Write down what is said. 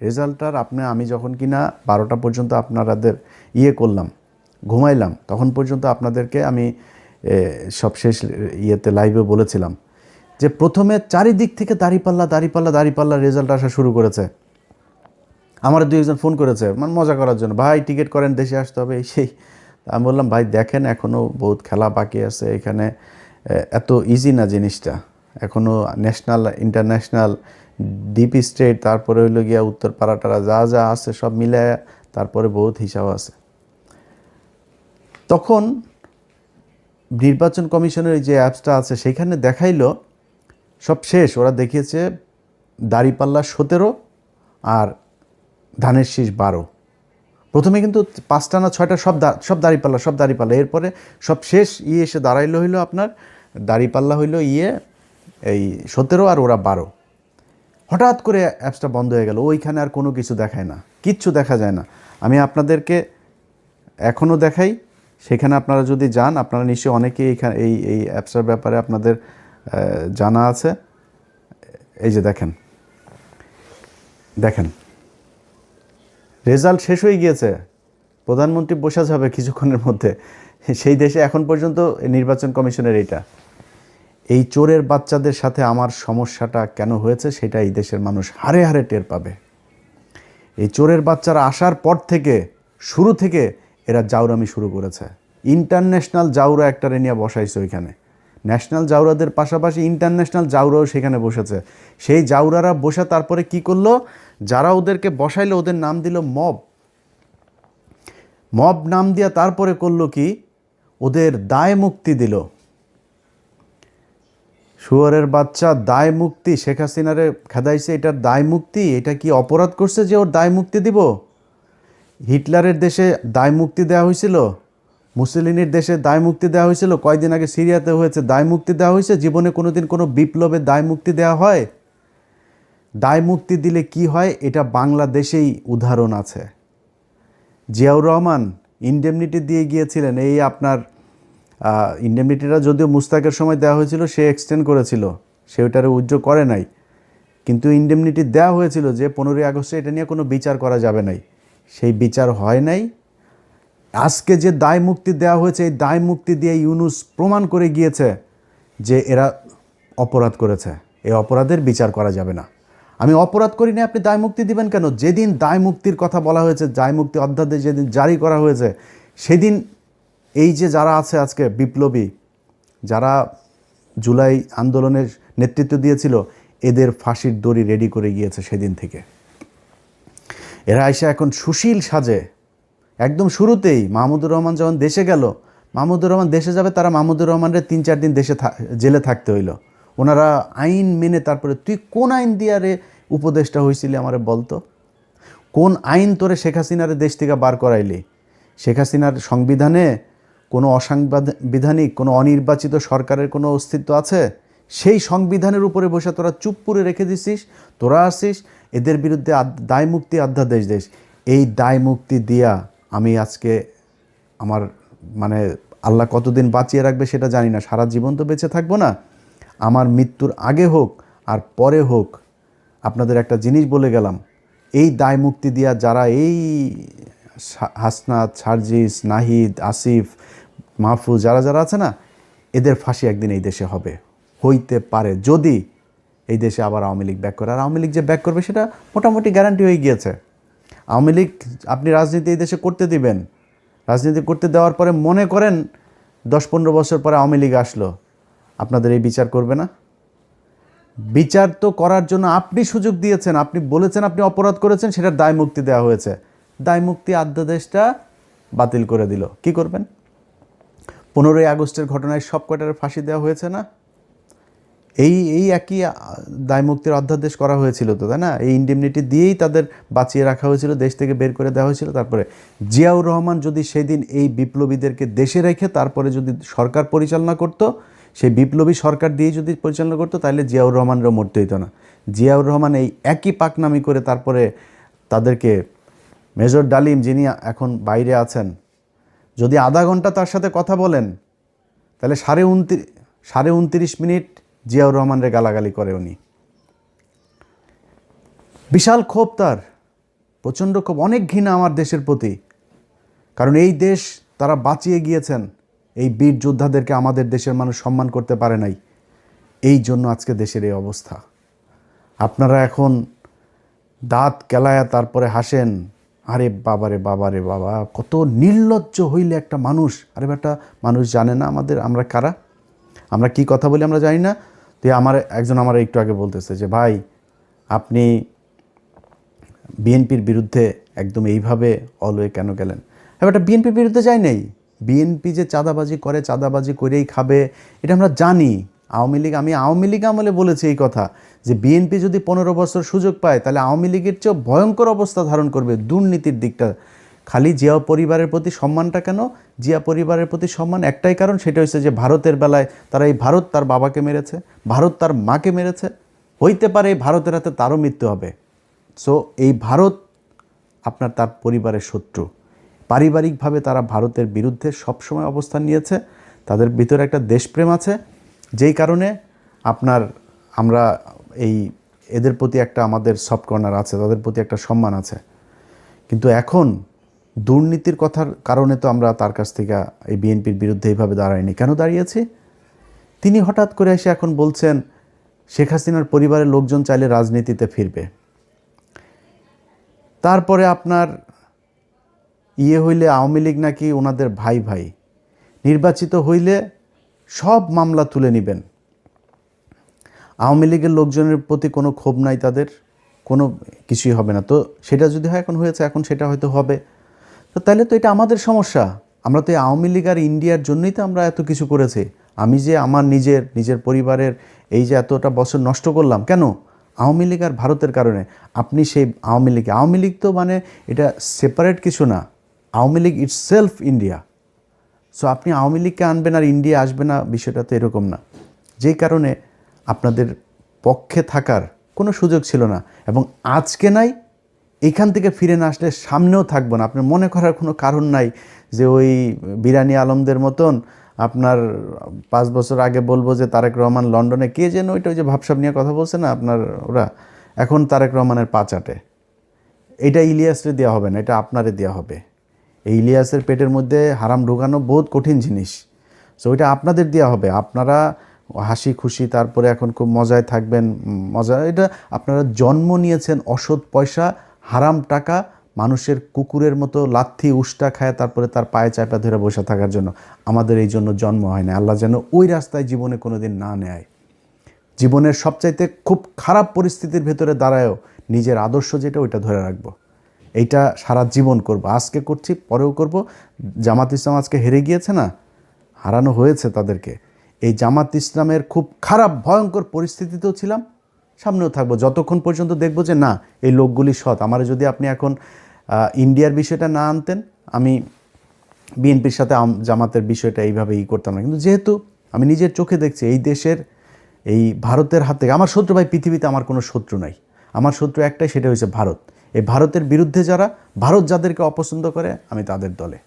রেজাল্টটার আমি যখন কিনা 12টা পর্যন্ত আপনাদের করলাম, ঘুমাইলাম, তখন পর্যন্ত আপনাদেরকে আমি সবশেষ লাইভে বলেছিলাম যে প্রথমে চারিদিক থেকে দাঁড়িপাল্লা রেজাল্ট আসা শুরু করেছে। আমার 2-1 ফোন করেছে মানে মজা করার জন্য, ভাই টিকিট করেন, দেশে আসতে হবে, এই সেই। আমি বললাম ভাই দেখেন এখনও বহুত খেলা বাকি আছে এখানে, এত ইজি না জিনিসটা, এখনও ন্যাশনাল ইন্টারন্যাশনাল ডিপ স্টেট, তারপরে হইলো গিয়া উত্তর পাড়াটারা যা যা আছে সব মিলে তারপরে বহুত হিসাব আছে। তখন নির্বাচন কমিশনের যে অ্যাপসটা আছে সেখানে দেখাইলো সব শেষ, ওরা দেখিয়েছে দাঁড়িপাল্লা 17 আর ধানের শীষ 12। প্রথমে কিন্তু 5টা না 6টা সব দাঁড়িপাল্লা, এরপরে সব শেষ এসে দাঁড়াইলো হইলো আপনার দাঁড়িপাল্লা হইলো এই 17 আর ওরা 12। হঠাৎ করে অ্যাপসটা বন্ধ হয়ে গেল, ওইখানে আর কোনো কিছু দেখায় না, কিচ্ছু দেখা যায় না। আমি আপনাদেরকে এখনও দেখাই, সেখানে আপনারা যদি যান, আপনারা নিশ্চয়ই অনেকেই এখানে এই অ্যাপসটার ব্যাপারে আপনাদের জানা আছে। এই যে দেখেন রেজাল্ট শেষ হয়ে গিয়েছে, প্রধানমন্ত্রী বসা যাবে কিছুক্ষণের মধ্যে। সেই দেশে এখন পর্যন্ত নির্বাচন কমিশনের এই চোরের বাচ্চাদের সাথে আমার সমস্যাটা কেন হয়েছে সেটা এই দেশের মানুষ হারে হারে টের পাবে। এই চোরের বাচ্চারা আসার পর থেকে, শুরু থেকে এরা জাউরামি শুরু করেছে। ইন্টারন্যাশনাল জাউরা একটা নিয়ে বসাইছে ওইখানে, ন্যাশনাল জাউরাদের পাশাপাশি ইন্টারন্যাশনাল জাউরাও সেখানে বসেছে। সেই জাউরারা বসে তারপরে কি করলো, যারা ওদেরকে বসাইলো ওদের নাম দিল মব নাম দিয়া তারপরে করলো কি, ওদের দায় মুক্তি দিল। শুয়োরের বাচ্চা দায় মুক্তি, শেখ হাসিনারে খেদাইছে, এটার দায় মুক্তি। এটা কি অপরাধ করছে যে ওর দায় মুক্তি দিব? হিটলারের দেশে দায় মুক্তি দেওয়া হয়েছিল, মুসলিনের দেশে দায় মুক্তি দেওয়া হয়েছিল, কয়দিন আগে সিরিয়াতে হয়েছে, দায় মুক্তি দেওয়া হয়েছে। জীবনে কোনোদিন কোনো বিপ্লবে দায় মুক্তি দেওয়া হয়? দায় মুক্তি দিলে কি হয় এটা বাংলাদেশেই উদাহরণ আছে। জিয়াউর রহমান ইনডেমনিটি দিয়ে গিয়েছিলেন, এই আপনার ইনডেমনিটিটা যদিও মুস্তাকের সময় দেওয়া হয়েছিল, সে এক্সটেন্ড করেছিল, সে ওটারে উজ্জ্ব করে নাই, কিন্তু ইনডেমনিটি দেওয়া হয়েছিল যে 15ই আগস্টে এটা নিয়ে কোনো বিচার করা যাবে নাই, সেই বিচার হয় নাই। আজকে যে দায় মুক্তি দেওয়া হয়েছে, এই দায় মুক্তি দিয়ে ইউনূস প্রমাণ করে গিয়েছে যে এরা অপরাধ করেছে, এই অপরাধের বিচার করা যাবে না। আমি অপরাধ করি না, আপনি দায় মুক্তি দিবেন কেন? যেদিন দায় মুক্তির কথা বলা হয়েছে, দায় মুক্তি অধ্যাদেশ যেদিন জারি করা হয়েছে, সেদিন এই যে যারা আছে আজকে বিপ্লবী, যারা জুলাই আন্দোলনের নেতৃত্ব দিয়েছিল, এদের ফাঁসির দড়ি রেডি করে গিয়েছে সেদিন থেকে। এরা এসে এখন সুশীল সাজে। একদম শুরুতেই মাহমুদুর রহমান যখন দেশে গেল, মাহমুদুর রহমান দেশে যাবে, তারা মাহমুদুর রহমানের 3-4 দিন জেলে থাকতে হইল। ওনারা আইন মেনে, তারপরে তুই কোন আইন দিয়ে রে উপদেষ্টা হয়েছিলি আমারে বলতো, কোন আইন তোরে শেখ হাসিনারে দেশ থেকে বার করাইলি? শেখ হাসিনার সংবিধানে কোনো অসাংবিধানিক, কোনো অনির্বাচিত সরকারের কোনো অস্তিত্ব আছে? সেই সংবিধানের উপরে বসে তোরা চুপ করে রেখে দিছিস। তোরা আসিস এদের বিরুদ্ধে দায় মুক্তি অধ্যাদেশ দেশ। এই দায় মুক্তি দিয়া আমি আজকে আমার মানে আল্লাহ কতদিন বাঁচিয়ে রাখবে সেটা জানি না, সারা জীবন তো বেঁচে থাকবো না। আমার মৃত্যুর আগে হোক আর পরে হোক, আপনাদের একটা জিনিস বলে গেলাম, এই দায় মুক্তি দিয়া যারা এই হাসনাত, সার্জিস, নাহিদ, আসিফ, মাহফুজ যারা যারা আছে না, এদের ফাঁসি একদিন এই দেশে হবে, হইতে পারে যদি এই দেশে আবার আওয়ামী লীগ ব্যাক করে। আর আওয়ামী লীগ যে ব্যাক করবে সেটা মোটামুটি গ্যারান্টি হয়ে গিয়েছে। আওয়ামী লীগ আপনি রাজনীতি এই দেশে করতে দিবেন, রাজনীতি করতে দেওয়ার পরে মনে করেন 10-15 বছর পরে আওয়ামী লীগ আসলো, আপনাদের এই বিচার করবে না? বিচার তো করার জন্য আপনি সুযোগ দিয়েছেন, আপনি বলেছেন আপনি অপরাধ করেছেন, সেটার দায় মুক্তি দেওয়া হয়েছে, দায় মুক্তি অধ্যাদেশটা বাতিল করে দিল। কি করবেন? 15ই আগস্টের ঘটনায় সব কটার ফাঁসি দেওয়া হয়েছে না? এই একই দায় মুক্তির অধ্যাদেশ করা হয়েছিল তো, তাই না? এই ইনডেমনিটি দিয়েই তাদের বাঁচিয়ে রাখা হয়েছিল, দেশ থেকে বের করে দেওয়া হয়েছিল। তারপরে জিয়াউর রহমান যদি সেদিন এই বিপ্লবীদেরকে দেশে রেখে তারপরে যদি সরকার পরিচালনা করত, সেই বিপ্লবী সরকার দিয়ে যদি পরিচালনা করতো, তাহলে জিয়াউর রহমানেরও মরতে হইতো না। জিয়াউর রহমান এই একই পাকনামি করে তারপরে তাদেরকে, মেজর ডালিম যিনি এখন বাইরে আছেন, যদি আধা ঘন্টা তার সাথে কথা বলেন, তাহলে 29.5 মিনিট জিয়াউর রহমানের গালাগালি করে উনি। বিশাল ক্ষোভ তার, প্রচণ্ড ক্ষোভ, অনেক ঘৃণা আমার দেশের প্রতি। কারণ এই দেশ তারা বাঁচিয়ে গিয়েছেন, এই বীর যোদ্ধাদেরকে আমাদের দেশের মানুষ সম্মান করতে পারে নাই, এই জন্য আজকে দেশের এই অবস্থা। আপনারা এখন দাঁত কেলায়া তারপরে হাসেন, আরে বাবারে বাবারে বাবা, কত নির্লজ্জ হইলে একটা মানুষ। আরে বেটা, মানুষ জানে না আমরা কারা, আমরা কি কথা বলি আমরা জানি না। তো একজন আমার একটু আগে বলতেছে যে ভাই আপনি বিএনপির বিরুদ্ধে একদম এইভাবে অলওয়ে কেন গেলেন? হ্যাঁ বেটা, বিএনপির বিরুদ্ধে যাই নাই। বিএনপি যে চাঁদাবাজি করে, চাঁদাবাজি করেই খাবে, এটা আমরা জানি। আমি আওয়ামী লীগ আমলে বলেছি এই কথা, যে বিএনপি যদি 15 বছর সুযোগ পায় তাহলে আওয়ামী লীগের চেয়েও ভয়ঙ্কর অবস্থা ধারণ করবে দুর্নীতির দিকটা। খালি জিয়া পরিবারের প্রতি সম্মানটা কেন? জিয়া পরিবারের প্রতি সম্মান একটাই কারণ, সেটা হচ্ছে যে ভারতের বেলায় তারা এই ভারত তার বাবাকে মেরেছে, ভারত তার মাকে মেরেছে, হইতে পারে এই ভারতের হাতে তারও মৃত্যু হবে। সো এই ভারত তার পরিবারের শত্রু। পারিবারিকভাবে তারা ভারতের বিরুদ্ধে সবসময় অবস্থান নিয়েছে, তাদের ভিতরে একটা দেশপ্রেম আছে, যেই কারণে আমরা এদের প্রতি একটা আমাদের সফট কর্নার আছে, তাদের প্রতি একটা সম্মান আছে। কিন্তু এখন দুর্নীতির কথার কারণে তো আমরা তার কাছ থেকে এই বিএনপির বিরুদ্ধে এইভাবে দাঁড়াইনি। কেন দাঁড়িয়েছি? তিনি হঠাৎ করে এসে এখন বলছেন শেখ হাসিনার পরিবারের লোকজন চাইলে রাজনীতিতে ফিরবে। তারপরে হইলে আওয়ামী লীগ নাকি ওনাদের ভাই ভাই, নির্বাচিত হইলে সব মামলা তুলে নেবেন। আওয়ামী লীগের লোকজনের প্রতি কোনো ক্ষোভ নাই, তাদের কোনো কিছুই হবে না। তো সেটা যদি হয়, এখন হয়েছে, এখন সেটা হয়তো হবে। তো তাহলে তো এটা আমাদের সমস্যা। আমরা তো এই আওয়ামী লীগ আর ইন্ডিয়ার জন্যই তো আমরা এত কিছু করেছি। আমি যে আমার নিজের পরিবারের এই যে এতটা বছর নষ্ট করলাম, কেন? আওয়ামী লীগ আর ভারতের কারণে। আপনি সেই আওয়ামী লীগ তো মানে এটা সেপারেট কিছু না, Awami League itself India. So আপনি আওয়ামী লীগকে আনবেন আর ইন্ডিয়া আসবে না, বিষয়টা তো এরকম না। যেই কারণে আপনাদের পক্ষে থাকার কোনো সুযোগ ছিল না, এবং আজকে নাই, এখান থেকে ফিরে না আসলে সামনেও থাকবো না। আপনার মনে করার কোনো কারণ নাই যে ওই বিরানি আলমদের মতন 5 বছর আগে বলবো যে তারেক রহমান লন্ডনে কে যেন ওই যে ভাবসাব নিয়ে কথা বলছে না ওরা, এখন তারেক রহমানের পা চাটে। এটা ইলিয়াসরে দেওয়া হবে না, এটা আপনারে দেওয়া হবে। এই ইলিয়াসের পেটের মধ্যে হারাম ঢোকানো বহুত কঠিন জিনিস। সো ওইটা আপনাদের দেওয়া হবে। আপনারা হাসি খুশি তারপরে এখন খুব মজায় থাকবেন, এটা আপনারা জন্ম নিয়েছেন অসৎ পয়সা, হারাম টাকা, মানুষের কুকুরের মতো লাথি উষ্টা খায় তারপরে তার পায়ে চাপা ধরে বসে থাকার জন্য। আমাদের এই জন্য জন্ম হয় না। আল্লাহ যেন ওই রাস্তায় জীবনে কোনো দিন না নেয়। জীবনের সবচাইতে খুব খারাপ পরিস্থিতির ভেতরে দাঁড়ায়ও নিজের আদর্শ যেটা, ওইটা ধরে রাখবো। এইটা সারা জীবন করব, আজকে করছি, পরেও করব। জামাত ইসলাম আজকে হেরে গিয়েছে না, হারানো হয়েছে তাদেরকে। এই জামাত ইসলামের খুব খারাপ ভয়ঙ্কর পরিস্থিতিতেও ছিলাম, সামনেও থাকবো, যতক্ষণ পর্যন্ত দেখবো যে না, এই লোকগুলি সৎ। আমার যদি আপনি এখন ইন্ডিয়ার বিষয়টা না আনতেন, আমি বিএনপির সাথে জামাতের বিষয়টা এইভাবে করতাম না। কিন্তু যেহেতু আমি নিজের চোখে দেখছি এই দেশের, এই ভারতের হাতে আমার শত্রু, ভাই পৃথিবীতে আমার কোনো শত্রু নাই। আমার শত্রু একটাই, সেটা হচ্ছে ভারত। এই ভারতের বিরুদ্ধে যারা, ভারত যাদেরকে অপছন্দ করে, আমি তাদের দলে।